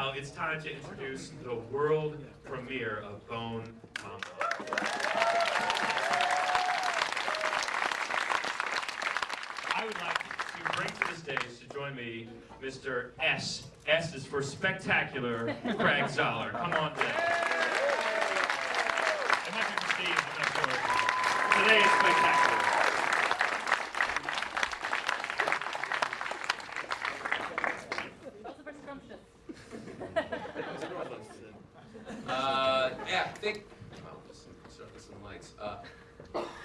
now it's time to introduce the world premiere of Bone Tomahawk. I would like to bring to the stage to join me Mr. S. S is for spectacular Craig Zoller. Come on down. It might be for Steve, I'm not sure. Today is spectacular.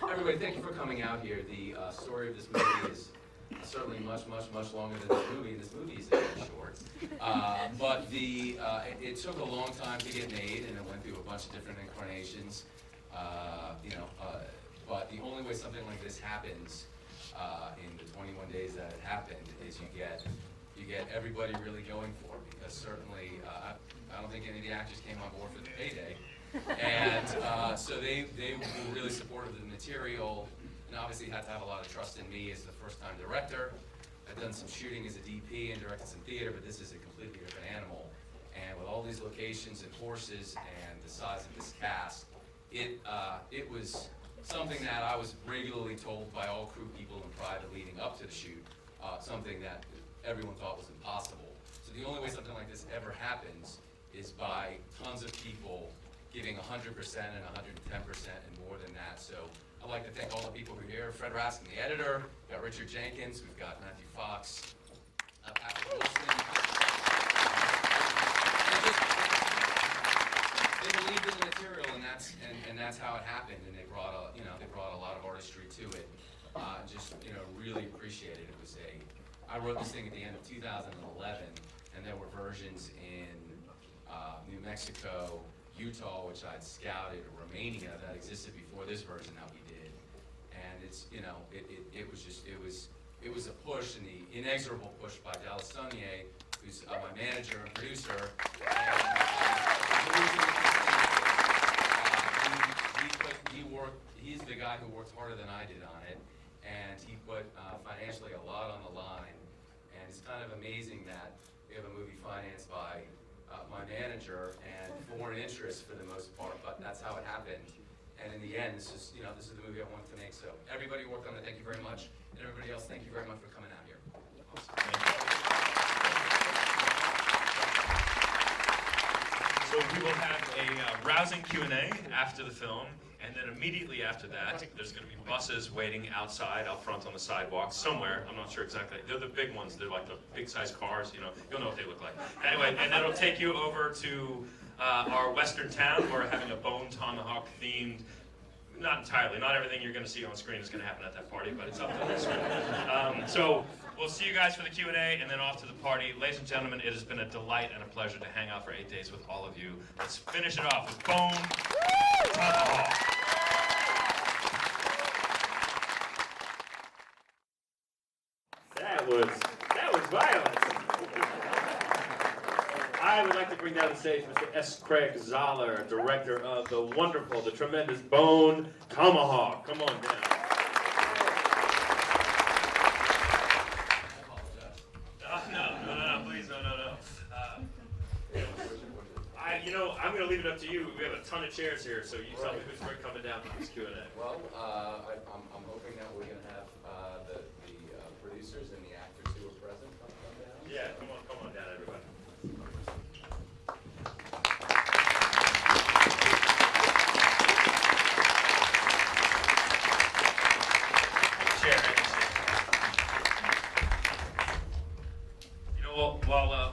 Everybody, thank you for coming out here. The story of this movie is certainly much longer than this movie. This movie is very short. But it took a long time to get made, and it went through a bunch of different incarnations. But the only way something like this happens in the 21 days that it happened is you get everybody really going for it, because certainly I don't think any of the actors came on board for the payday. And so they were really supportive of the material, and obviously had to have a lot of trust in me as the first-time director. I've done some shooting as a DP and directed some theater, but this is a completely different animal. And with all these locations and horses and the size of this cast, it was something that I was regularly told by all crew people in private leading up to the shoot, something that everyone thought was impossible. So the only way something like this ever happens is by tons of people giving 100% and 110% and more than that. So I'd like to thank all the people who are here. Fred Raskin, the editor. We've got Richard Jenkins. We've got Matthew Fox. Patrick Wilson. They believed in the material, and that's how it happened. And they brought a lot of artistry to it. Really appreciate it. I wrote this thing at the end of 2011, and there were versions in New Mexico, Utah, which I'd scouted, or Romania, that existed before this version that we did. And it was a push, and the inexorable push by Dallas Sonier, who's my manager and producer. He's the guy who worked harder than I did on it, and he put financially a lot on the line. And it's kind of amazing that we have a movie financed by my manager and foreign interests for the most part, but that's how it happened. And in the end, this is the movie I wanted to make. So everybody who worked on it, thank you very much. And everybody else, thank you very much for coming out here. Awesome. So we will have a rousing Q&A after the film, and then immediately after that, there's going to be buses waiting outside, out front on the sidewalk, somewhere. I'm not sure exactly. They're the big ones. They're like the big-sized cars. You'll know what they look like. Anyway, and that'll take you over to our western town. We're having a Bone Tomahawk themed. Not entirely. Not everything you're going to see on screen is going to happen at that party, but it's up to this one. So we'll see you guys for the Q&A, and then off to the party. Ladies and gentlemen, it has been a delight and a pleasure to hang out for 8 days with all of you. Let's finish it off with Bone Tomahawk. That was violent. I would like to bring down the stage Mr. S. Craig Zoller, director of the wonderful, the tremendous Bone Tomahawk. Come on down. No, please, no. I'm going to leave it up to you. We have a ton of chairs here, so you tell me who's coming down for this Q&A. Well, I'm hoping that we're going to have the producers and the actors who are present come down. Yeah, come on down, everybody.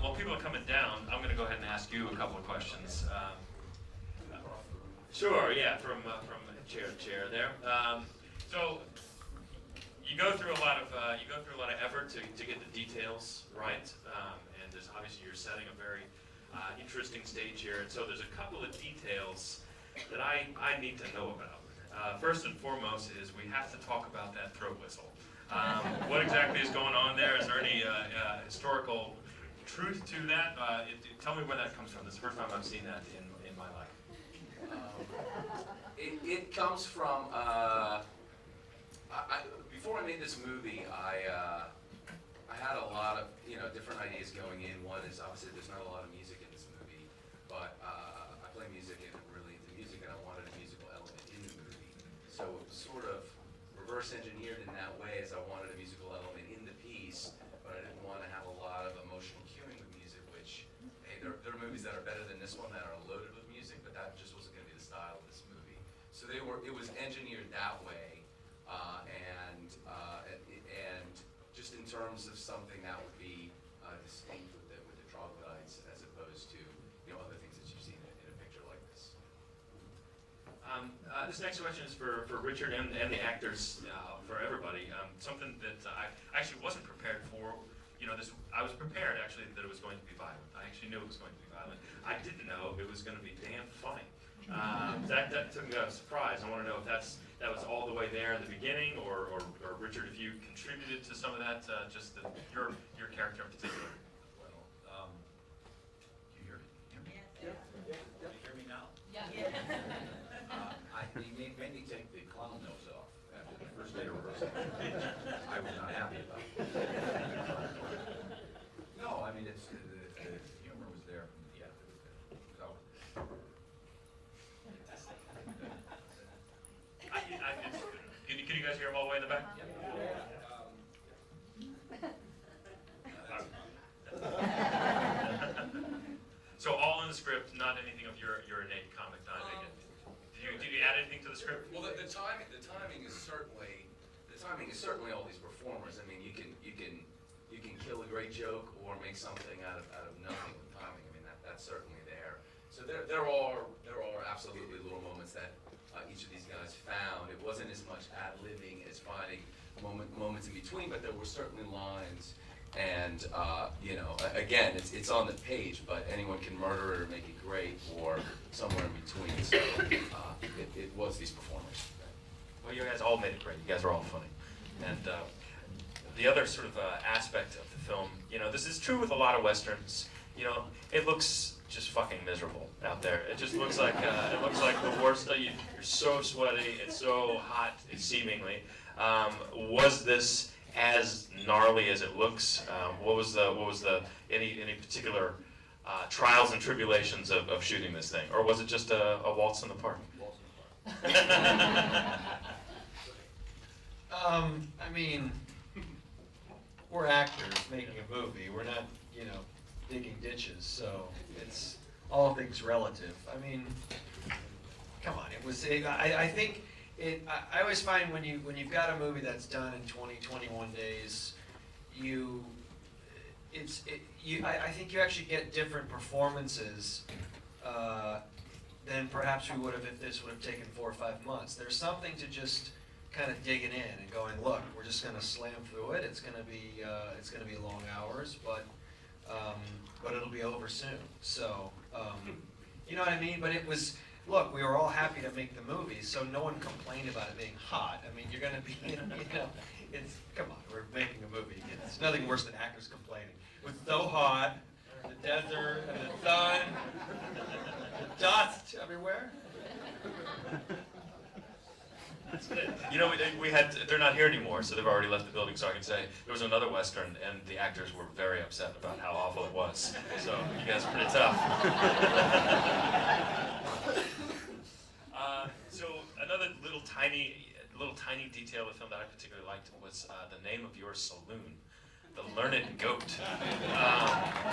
While people are coming down, I'm going to go ahead and ask you a couple of questions. Sure, yeah, from chair to chair there. So you go through a lot of effort to get the details right, and there's obviously you're setting a very interesting stage here, and so there's a couple of details that I need to know about. First and foremost is we have to talk about that throat whistle. What exactly is going on there? Is there any historical truth to that? Tell me where that comes from. This is the first time I've seen that in my life. It comes from, before I made this movie, I had a lot of different ideas going in. One is obviously there's not a lot of music in this So it was sort of reverse engineered in that way, as I wanted a musical element in the piece, but I didn't want to have a lot of emotional cueing with music, which, hey, there are movies that are better than this one that are loaded with music, but that just wasn't going to be the style of this movie. So it was engineered that way, and just in terms of something that would be distinct with the troglodytes, as opposed to other things that you've seen in a picture like this. This next question is for Richard and the actors, for everybody. Something that I actually wasn't prepared for. I was prepared actually that it was going to be violent. I actually knew it was going to be violent. I didn't know it was going to be damn funny. That took me by surprise. I want to know if that was all the way there in the beginning, or Richard, if you contributed to some of that, just your character in particular. Well, you hear me? Yes. Can you hear me now? Yeah. He made me take the clown nose off after the first day of rehearsal. I was not happy about it. No, I mean, the humor was there from the, yeah, it was always there. Can you guys hear him all the way in the back? So all in the script, not anything of your innate comic timing. Did you add anything to the script? Well, the timing is certainly all these performers. I mean, you can kill a great joke or make something out of nothing with timing. I mean, that's certainly there. So there are absolutely little moments that each of these guys found. It wasn't as much ad-libbing as finding moments in between, but there were certainly lines. And again, it's on the page, but anyone can murder it or make it great, or somewhere in between. So it was these performers. Well, you guys all made it great. You guys are all funny. And the other sort of aspect of the film, this is true with a lot of westerns. It looks just fucking miserable out there. It just looks like the worst. You're so sweaty. It's so hot, seemingly. Was this as gnarly as it looks? What was the any particular trials and tribulations of shooting this thing, or was it just a waltz in the park? I mean, we're actors making a movie. We're not, digging ditches. So it's all things relative. I mean, come on. It was. I think. I always find when you've got a movie that's done in 21 days, I think you actually get different performances than perhaps we would have if this would have taken 4 or 5 months. There's something to just kind of digging in and going, look, we're just going to slam through it. It's going to be long hours, but it'll be over soon. So you know what I mean? But it was. Look, we were all happy to make the movie, so no one complained about it being hot. I mean, you're going to be, it's, come on, we're making a movie. It's nothing worse than actors complaining. It was so hot, the desert, and the sun, the dust everywhere. They're not here anymore, so they've already left the building, so I can say there was another Western, and the actors were very upset about how awful it was. So you guys are pretty tough. So another little tiny detail of the film that I particularly liked was the name of your saloon, the Learned Goat.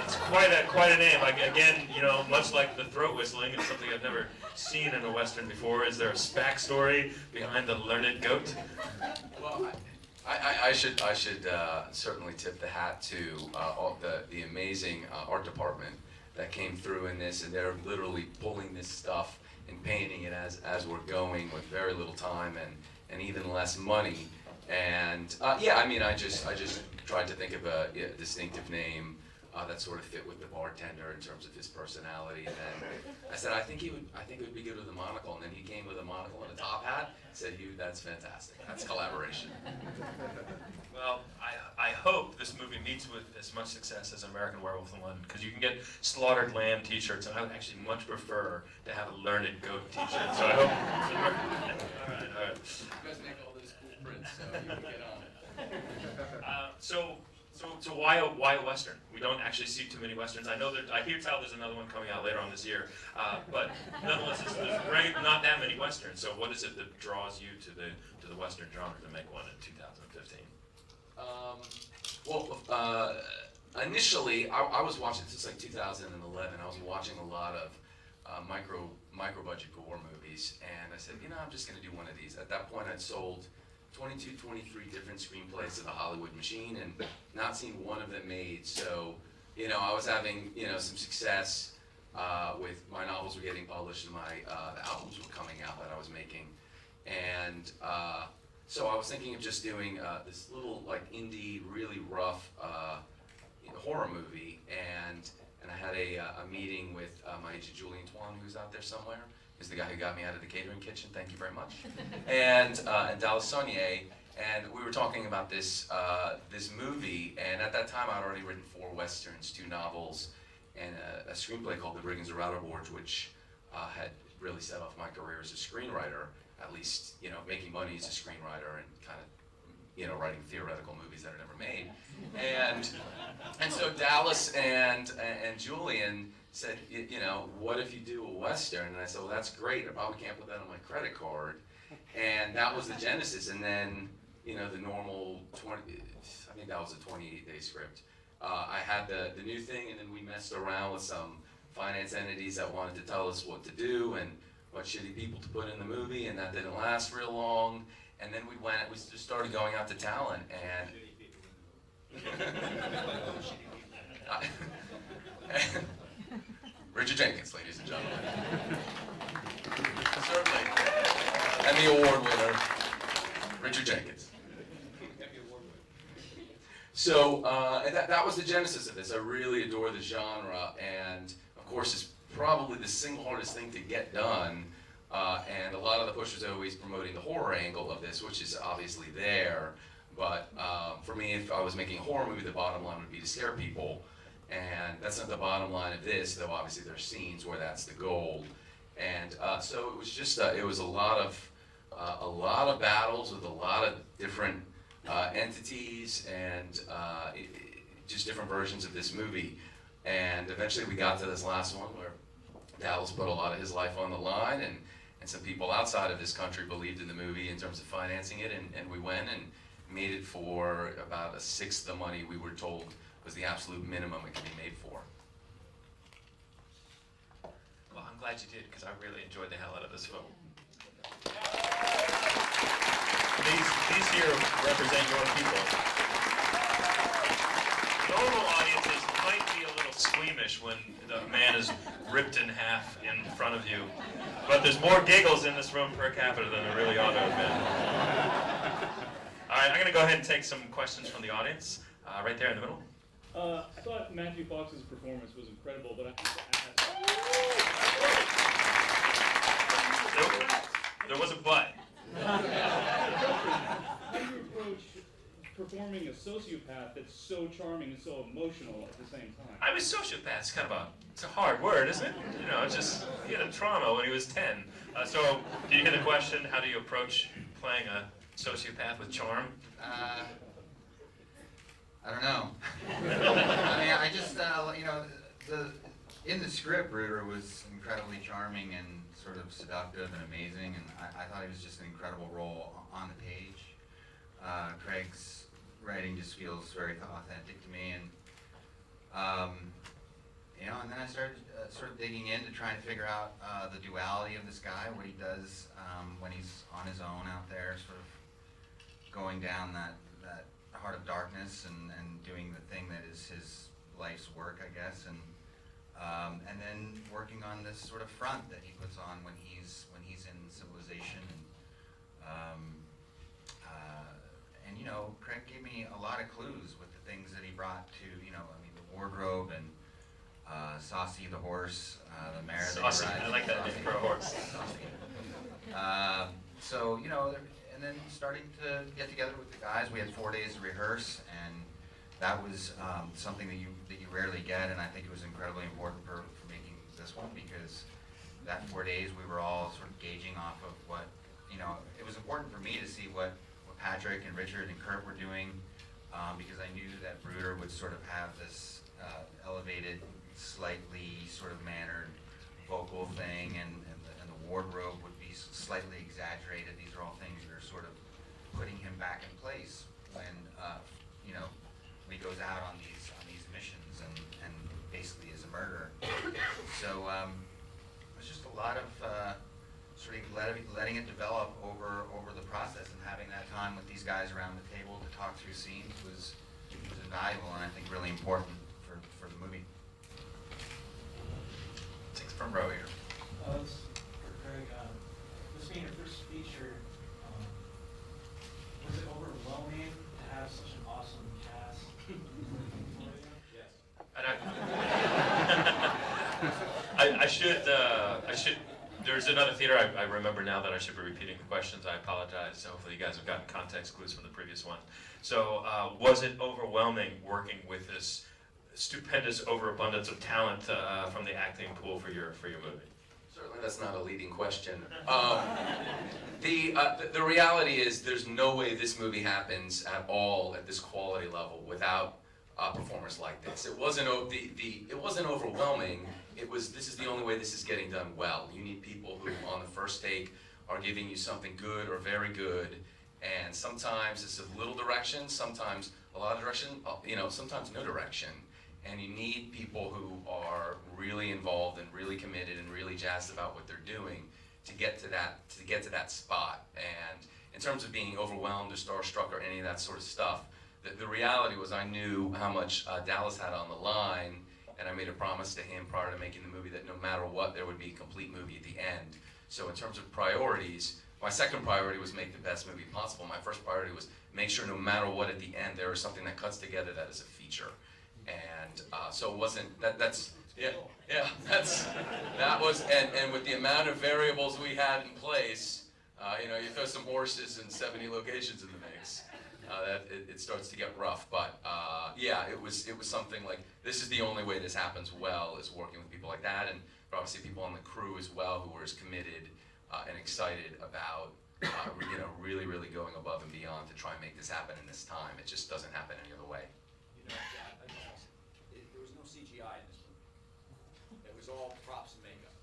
It's quite a name. Again, much like the throat whistling, it's something I've never seen in a Western before. Is there a backstory behind the Learned Goat? Well, I should certainly tip the hat to all the amazing art department that came through in this, and they're literally pulling this stuff and painting it as we're going with very little time and even less money. And I just tried to think of a distinctive name that sort of fit with the bartender in terms of his personality. And then I said, I think it would be good with a monocle. And then he came with a monocle and a top hat. Said, that's fantastic. That's collaboration. Well, I hope this movie meets with as much success as American Werewolf in London, because you can get Slaughtered Lamb T-shirts, and I would actually much prefer to have a Learned Goat T-shirt. So I hope. All right. You guys make all those cool prints, so you can get on it. So So why a Western? We don't actually see too many Westerns. I know that, I hear tell there's another one coming out later on this year, but nonetheless, there's not that many Westerns. So what is it that draws you to the Western genre to make one in 2015? Initially, I was watching, this is like 2011, I was watching a lot of micro budget gore movies, and I said, I'm just gonna do one of these. At that point, I'd sold 22, 23 different screenplays to the Hollywood machine, and not seen one of them made. So, I was having, some success with my novels were getting published, and my the albums were coming out that I was making, and so I was thinking of just doing this little like indie, really rough horror movie, and I had a meeting with my agent Julian Twan, who's out there somewhere. He's the guy who got me out of the catering kitchen. Thank you very much. And Dallas Saunier, and we were talking about this this movie. And at that time, I'd already written 4 westerns, 2 novels, and a screenplay called The Brigands of Rutherford, which had really set off my career as a screenwriter. At least, making money as a screenwriter and kind of, writing theoretical movies that are never made. And so Dallas and Julian said, what if you do a Western? And I said, well, that's great. I probably can't put that on my credit card. And that was the genesis. And then, the normal I think that was a 28-day script. I had the new thing, and then we messed around with some finance entities that wanted to tell us what to do and what shitty people to put in the movie, and that didn't last real long. And then we just started going out to talent, and Richard Jenkins, ladies and gentlemen. Certainly. Emmy Award winner, Richard Jenkins. So that was the genesis of this. I really adore the genre, and of course it's probably the single hardest thing to get done. And a lot of the push was always promoting the horror angle of this, which is obviously there. But for me, if I was making a horror movie, the bottom line would be to scare people. And that's not the bottom line of this, though obviously there's scenes where that's the goal. And so it was just, it was a lot of battles with a lot of different entities and just different versions of this movie. And eventually we got to this last one where Dallas put a lot of his life on the line, and some people outside of this country believed in the movie in terms of financing it, and we went and made it for about 1/6 the money we were told was the absolute minimum it could be made for. Well, I'm glad you did, because I really enjoyed the hell out of this film. These here represent your people. Normal audiences might be a little squeamish when the man is ripped in half in front of you, but there's more giggles in this room per capita than there really ought to have been. All right, I'm going to go ahead and take some questions from the audience, right there in the middle. I thought Matthew Fox's performance was incredible, but I have to ask. There was a but. How do you approach performing a sociopath that's so charming and so emotional at the same time? I mean, sociopath's kind of it's a hard word, isn't it? Just, he had a trauma when he was 10. So, do you hear the question, how do you approach playing a sociopath with charm? I don't know. I mean, I just, in the script, Rueda was incredibly charming and sort of seductive and amazing, and I thought he was just an incredible role on the page. Craig's writing just feels very authentic to me, and and then I started sort of digging in to try and figure out the duality of this guy, what he does when he's on his own out there, sort of going down that heart of darkness and doing the thing that is his life's work, I guess, and then working on this sort of front that he puts on when he's in civilization, and Craig gave me a lot of clues with the things that he brought to the wardrobe and Saucy the horse, the mare that he rides. Saucy, I like that name for a horse. So and then starting to get together with the guys. We had 4 days to rehearse, and that was something that you rarely get, and I think it was incredibly important for making this one, because that 4 days we were all sort of gauging off of what, it was important for me to see what Patrick and Richard and Kurt were doing because I knew that Bruder would sort of have this elevated, slightly sort of mannered vocal thing, and the wardrobe would be slightly exaggerated. These are all things that are sort of putting him back in place when when he goes out on these missions and basically is a murderer. So it was just a lot of sort of letting it develop over the process, and having that time with these guys around the table to talk through scenes was invaluable, and I think really important for the movie. Takes from row here. This for Craig. This being your first feature, was it overwhelming to have such an awesome cast? Yes. And I should, there's another theater, I remember now that I should be repeating the questions. I apologize. Hopefully you guys have gotten context clues from the previous one. So was it overwhelming working with this stupendous overabundance of talent from the acting pool for your movie? Certainly, that's not a leading question. The reality is, there's no way this movie happens at all at this quality level without performers like this. It wasn't it wasn't overwhelming. It was, this is the only way this is getting done well. You need people who, on the first take, are giving you something good or very good, and sometimes it's a little direction, sometimes a lot of direction, sometimes no direction. And you need people who are really involved and really committed and really jazzed about what they're doing to get to that spot. And in terms of being overwhelmed or starstruck or any of that sort of stuff, the reality was, I knew how much Dallas had on the line, and I made a promise to him prior to making the movie that no matter what, there would be a complete movie at the end. So in terms of priorities, my second priority was make the best movie possible. My first priority was make sure no matter what at the end, there is something that cuts together that is a feature. And so it wasn't, that was, and with the amount of variables we had in place, you throw some horses and 70 locations in the mix, it starts to get rough. But it was something like, this is the only way this happens well, is working with people like that, and obviously people on the crew as well who were as committed and excited about really, really going above and beyond to try and make this happen in this time. It just doesn't happen any other way. There was no CGI in this movie. It was all props and makeup.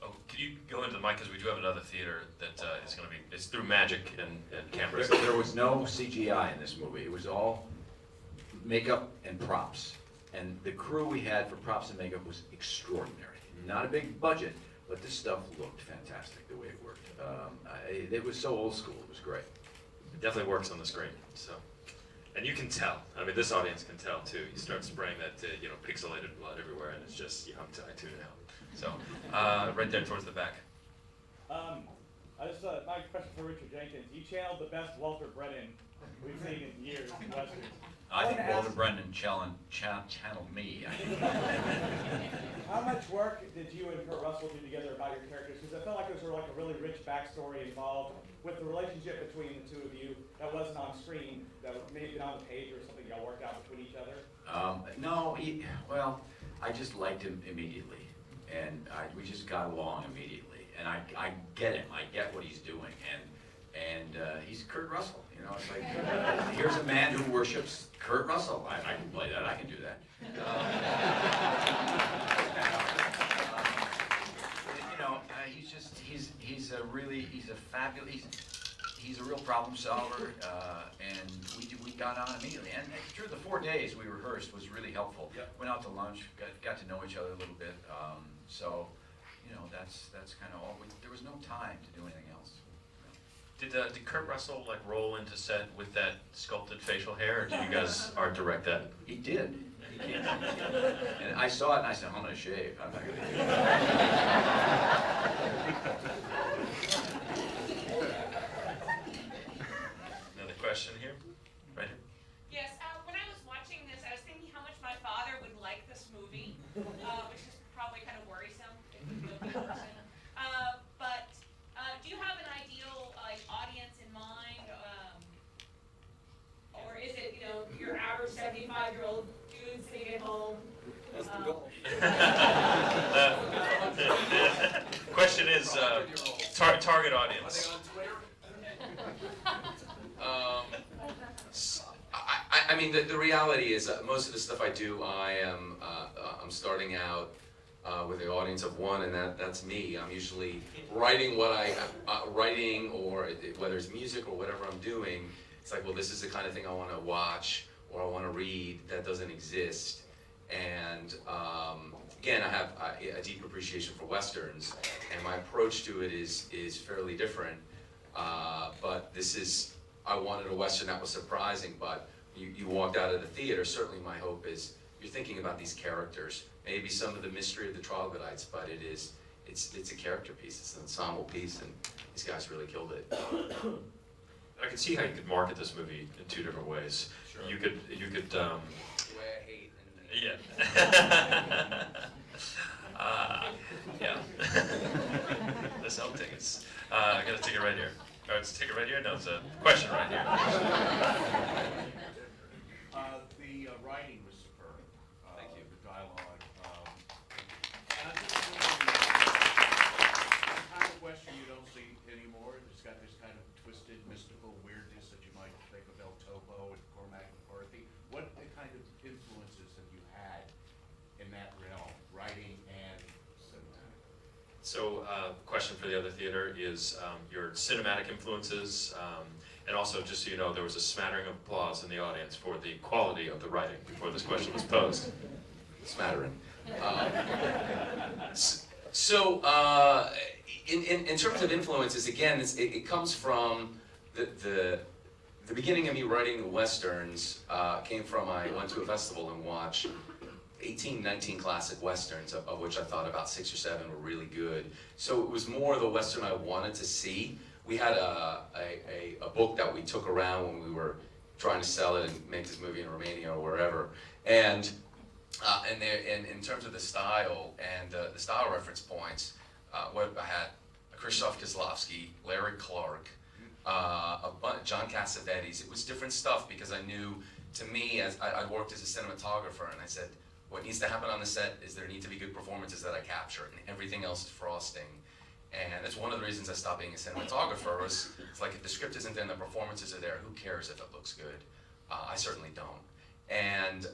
Oh, could you go into the mic, because we do have another theater that is going to be, it's through magic and cameras. There was no CGI in this movie. It was all makeup and props. And the crew we had for props and makeup was extraordinary. Not a big budget, but this stuff looked fantastic the way it worked. It was so old school. It was great. It definitely works on the screen. So, and you can tell. I mean, this audience can tell too. You start spraying that pixelated blood everywhere, and it's just I tune it out. So, right there towards the back. My question for Richard Jenkins. You channeled the best Walter Brennan we've seen in years in Westerns. I think Walter Brennan channeled me. How much work did you and Kurt Russell do together about your characters? Because I felt like there was sort of like a really rich backstory involved with the relationship between the two of you that wasn't on screen, that may have been on the page or something y'all worked out between each other. No, I just liked him immediately, and we just got along immediately. And I get him. I get what he's doing, and he's Kurt Russell. It's like, here's a man who worships Kurt Russell. I can play that. I can do that. He's a real problem solver, and we got on immediately. And through the 4 days we rehearsed was really helpful. Yep. Went out to lunch, got to know each other a little bit. That's kind of all. There was no time to do anything else. Did Kurt Russell roll into set with that sculpted facial hair, or did you guys art direct that? He did. He did. And I saw it and I said, I'm going to shave. I'm not going to do that. Another question here, right here. Yes, when I was watching this, I was thinking how much my father would like this movie, which is probably kind of worrisome if he's a good person. But do you have an ideal audience in mind, or is it your average 75-year-old dude sitting at home? That's the goal. Question is target audience. I mean, the reality is most of the stuff I do, I'm starting out with an audience of one, and that's me. I'm usually writing writing, or whether it's music or whatever I'm doing. It's like, well, this is the kind of thing I want to watch or I want to read that doesn't exist. And again, I have a deep appreciation for Westerns, and my approach to it is fairly different. But I wanted a Western that was surprising, but you walked out of the theater, certainly my hope is you're thinking about these characters, maybe some of the mystery of the troglodytes, but it's a character piece, it's an ensemble piece, and these guys really killed it. I can see how you could market this movie in two different ways. Sure. You could The way I hate and yeah. Yeah. The sell tickets. I got a ticket right here. Oh, it's a ticket right here? No, it's a question right here. The writing was superb. Thank you. The dialogue. And I'm just wondering, the kind of Western you don't see anymore. It's got this kind of twisted, mystical weirdness that you might think of El Topo and Cormac McCarthy. What kind of influences have you had in that realm, writing and cinematic? So, question for the other theater is your cinematic influences, and also, just so you know, there was a smattering of applause in the audience for the quality of the writing before this question was posed. smattering. In terms of influences, again, it comes from the beginning of me writing the Westerns came from I went to a festival and watched 18, 19 classic Westerns, of which I thought about 6 or 7 were really good. So it was more the Western I wanted to see. We had a book that we took around when we were trying to sell it and make this movie in Romania or wherever. And in terms of the style and the style reference points, I had Krzysztof Kieslowski, Larry Clark, John Cassavetes. It was different stuff because I knew, to me, as I worked as a cinematographer, and I said, what needs to happen on the set is there need to be good performances that I capture, and everything else is frosting. And that's one of the reasons I stopped being a cinematographer. It's like, if the script isn't there and the performances are there, who cares if it looks good? I certainly don't. And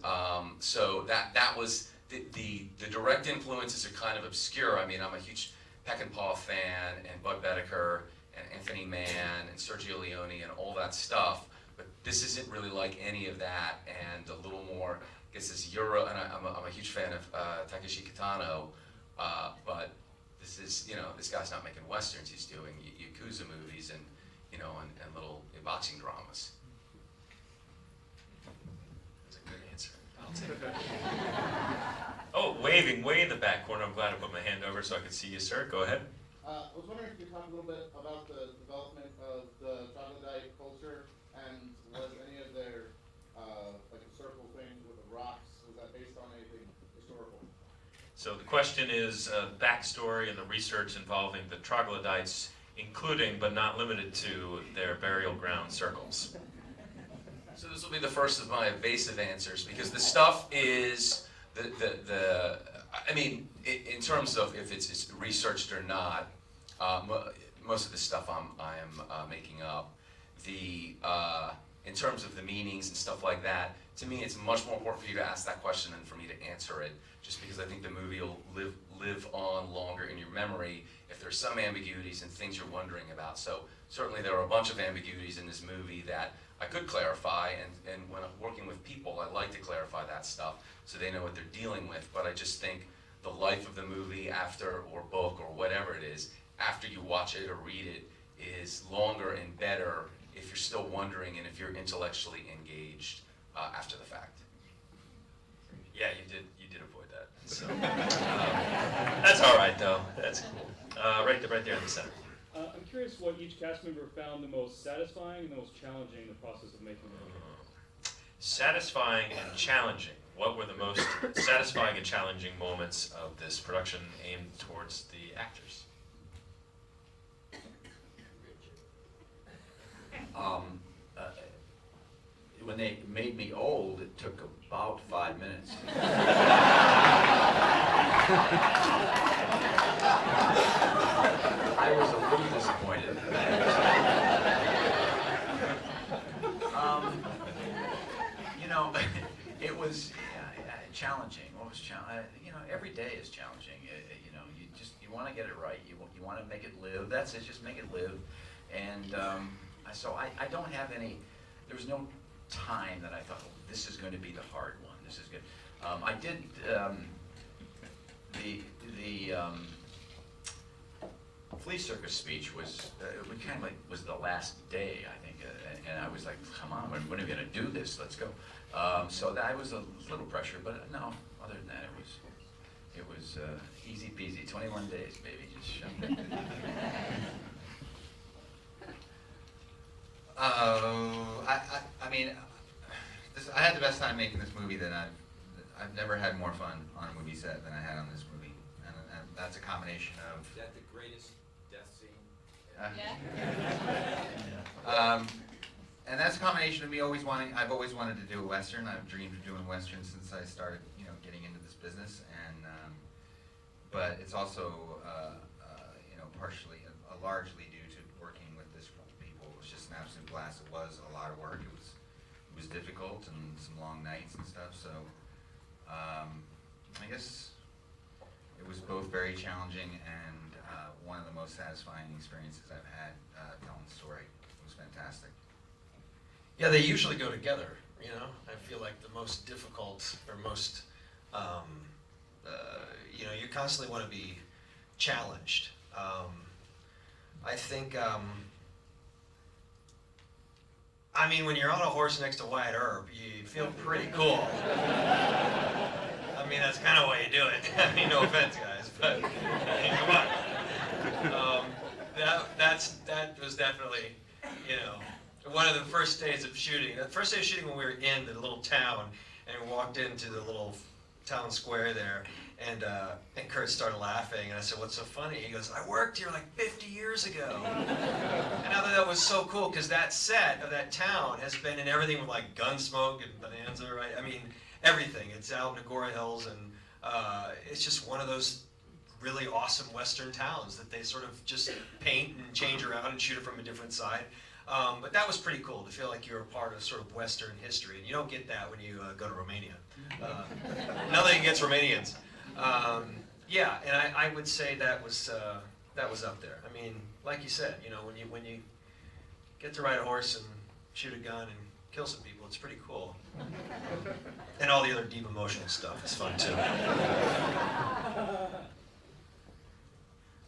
so that was the direct influences are kind of obscure. I mean, I'm a huge Peckinpah fan, and Bud Boetticher, and Anthony Mann, and Sergio Leone, and all that stuff. But this isn't really like any of that, and a little more, I guess, this Euro, and I'm a huge fan of Takeshi Kitano, but this is, this guy's not making Westerns, he's doing Yakuza movies and little boxing dramas. That's a good answer. I'll take that. Oh, waving way in the back corner. I'm glad I put my hand over so I could see you, sir. Go ahead. I was wondering if you could talk a little bit about the development of the troglodyte culture, and was any of their like a circle thing with the rocks, was that based on anything historical? So the question is backstory and the research involving the troglodytes, including but not limited to their burial ground circles. So this will be the first of my evasive answers, because the stuff is I mean, in terms of if it's researched or not, most of the stuff I am making up. In terms of the meanings and stuff like that, to me it's much more important for you to ask that question than for me to answer it, just because I think the movie will live on longer in your memory if there's some ambiguities and things you're wondering about. So certainly there are a bunch of ambiguities in this movie that I could clarify, and when I'm working with people, I like to clarify that stuff so they know what they're dealing with. But I just think the life of the movie after, or book, or whatever it is, after you watch it or read it, is longer and better if you're still wondering and if you're intellectually engaged after the fact. Yeah, you did avoid that. So that's all right though. That's cool. Right there in the center. I'm curious what each cast member found the most satisfying and the most challenging in the process of making the movie. Satisfying and challenging. What were the most satisfying and challenging moments of this production aimed towards the actors? When they made me old, it took about 5 minutes. I was a little disappointed. It was challenging. What was challenging? You know, every day is challenging. You know, you want to get it right. You want to make it live. That's it. Just make it live. And so I don't have any. There was no time that I thought, oh, this is going to be the hard one. This is good. I did the flea circus speech was kind of like was the last day, I think, and I was like, come on, when are we going to do this? Let's go. So that was a little pressure, but no, other than that, it was easy peasy. 21 days, baby, just shove it. I mean, I had the best time making this movie that I've never had more fun on a movie set than I had on this movie, and that's a combination of. Is that the greatest death scene? And that's a combination of me always wanting. I've always wanted to do a Western. I've dreamed of doing Westerns since I started, getting into this business. And but it's also, partially, largely due to working with this group of people. It was just an absolute blast. It was a lot of work. It was difficult and some long nights and stuff. So I guess it was both very challenging and one of the most satisfying experiences I've had telling the story. It was fantastic. Yeah, they usually go together, I feel like the most difficult or most, you constantly want to be challenged. I think, when you're on a horse next to Wyatt Earp, you feel pretty cool. That's kind of why you do it. No offense, guys, but come on. That was definitely, one of the first days of shooting. The first day of shooting when we were in the little town and we walked into the little town square there, and Kurt started laughing, and I said, "What's so funny?" He goes, "I worked here like 50 years ago." And I thought that was so cool because that set of that town has been in everything with like Gunsmoke and Bonanza, right? Everything. It's out in the Agora Hills, and it's just one of those really awesome Western towns that they sort of just paint and change around and shoot it from a different side. But that was pretty cool to feel like you're a part of sort of Western history, and you don't get that when you go to Romania. Nothing against Romanians. And I would say that was up there. Like you said, when you get to ride a horse and shoot a gun and kill some people, it's pretty cool. And all the other deep emotional stuff is fun too. All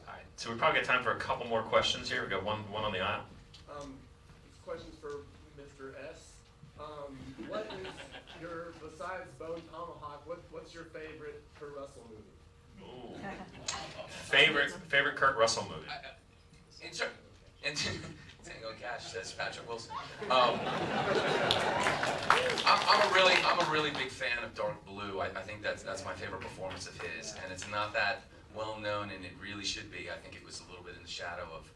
right, so we probably got time for a couple more questions here. We got one on the aisle. Questions for Mr. S. What is besides Bone Tomahawk, what's your favorite Kurt Russell movie? Ooh. Favorite Kurt Russell movie? Tango Cash, says Patrick Wilson. I'm a really big fan of Dark Blue. I think that's my favorite performance of his, and it's not that well known, and it really should be. I think it was a little bit in the shadow of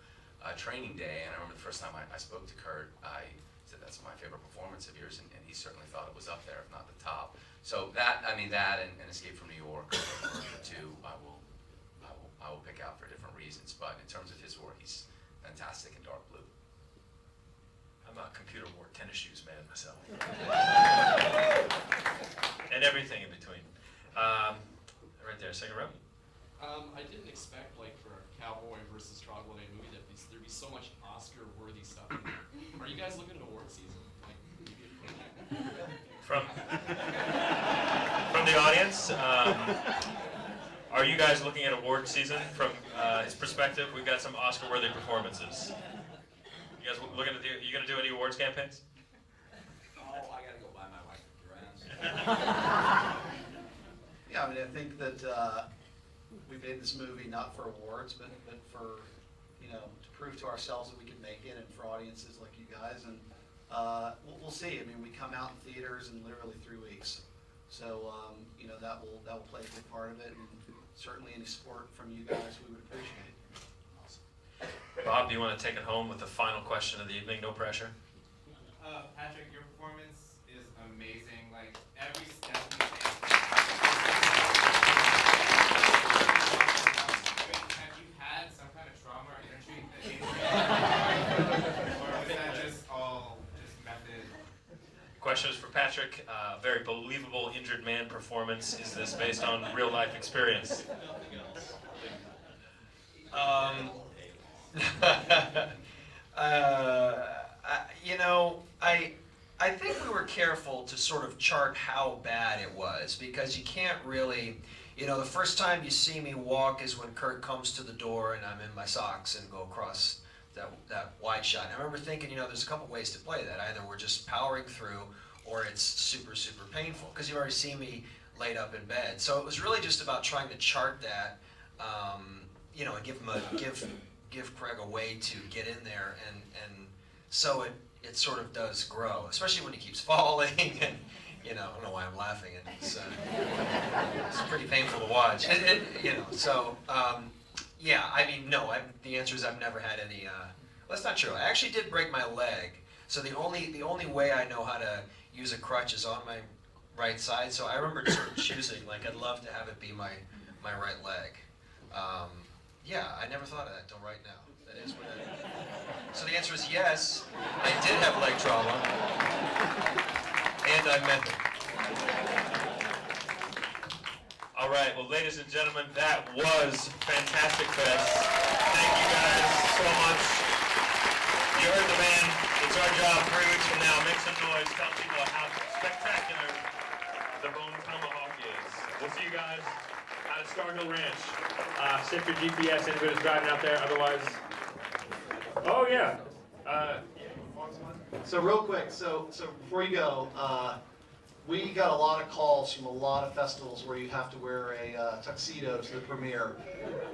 Training Day, and I remember the first time I spoke to Kurt, I said, "That's my favorite performance of yours," and he certainly thought it was up there, if not the top. So that and Escape from New York are the two I will pick out for different reasons. But in terms of his work, he's fantastic in Dark Blue. I'm a computer wore tennis shoes man myself. And everything in between. Right there, second row. I didn't expect, for a cowboy versus troglodyte movie, there'd be so much Oscar-worthy stuff in there. Are you guys looking at award season? From the audience, are you guys looking at award season from his perspective? We've got some Oscar-worthy performances. You guys looking at you gonna do any awards campaigns? Oh, I gotta go buy my wife a dress. Yeah, I think that we made this movie not for awards, but for, to prove to ourselves that we can make it, and for audiences like you guys. And we'll see. We come out in theaters in literally 3 weeks, so that will play a big part of it. And certainly any support from you guys, we would appreciate it. Awesome. Bob, do you want to take it home with the final question of the evening? No pressure. Patrick, your performance is amazing. Every step you take. Have you had some kind of trauma or injury or was that just all method? Question is for Patrick. Very very believable injured man performance? Is this based on real life experience? You know, I think we were careful to sort of chart how bad it was, because you can't really, you know, the first time you see me walk is when Kurt comes to the door and I'm in my socks and go across that wide shot. And I remember thinking, you know, there's a couple ways to play that. Either we're just powering through, or it's super, super painful, because you've already seen me laid up in bed. So it was really just about trying to chart that, you know, and give Craig a way to get in there, and so it sort of does grow, especially when he keeps falling, and you know, I don't know why I'm laughing, and it's pretty painful to watch, and you know, so yeah, I mean, no, the answer is I've never had any. Well, that's not true. I actually did break my leg, so the only way I know how to use a crutch is on my right side. So I remember sort of choosing, like, I'd love to have it be my right leg. Yeah, I never thought of that till right now. That is what it is. So the answer is yes, I did have leg trauma, and I meant it. All right, well, ladies and gentlemen, that was Fantastic Fest. Thank you guys so much. You heard the man. It's our job 3 weeks from now. Make some noise. Tell people how spectacular the Bone Tomahawk is. We'll see you guys out at Star Hill Ranch. Set your GPS, anybody who's driving out there. Otherwise, oh yeah. So real quick, so before you go, we got a lot of calls from a lot of festivals where you have to wear a tuxedo to the premiere.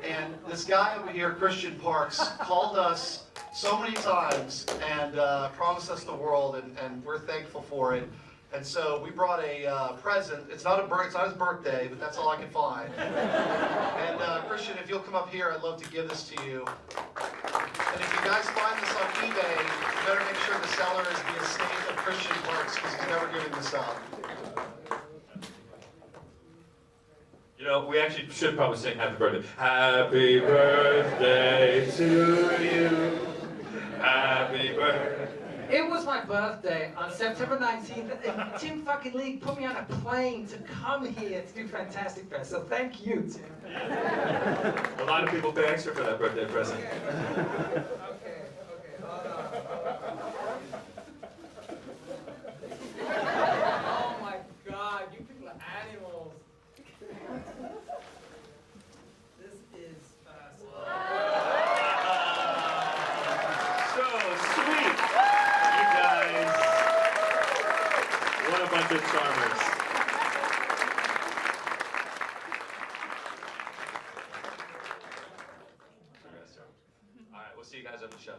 And this guy over here, Christian Parks, called us so many times and promised us the world, and we're thankful for it. And so we brought a present. It's not his birthday, but that's all I can find. And Christian, if you'll come up here, I'd love to give this to you. And if you guys find this on eBay, you better make sure the seller is the estate of Christian Parks, because he's never giving this up. You know, we actually should probably sing Happy Birthday. Happy birthday to you. Happy birthday. It was my birthday on September 19th, and Tim fucking Lee put me on a plane to come here to do Fantastic Fest, so thank you, Tim. A lot of people pay extra for that birthday present. Okay, hold on. Oh my God, you people are animals. This is So sweet. You guys. What a bunch of charmers. All right, we'll see you guys on the show.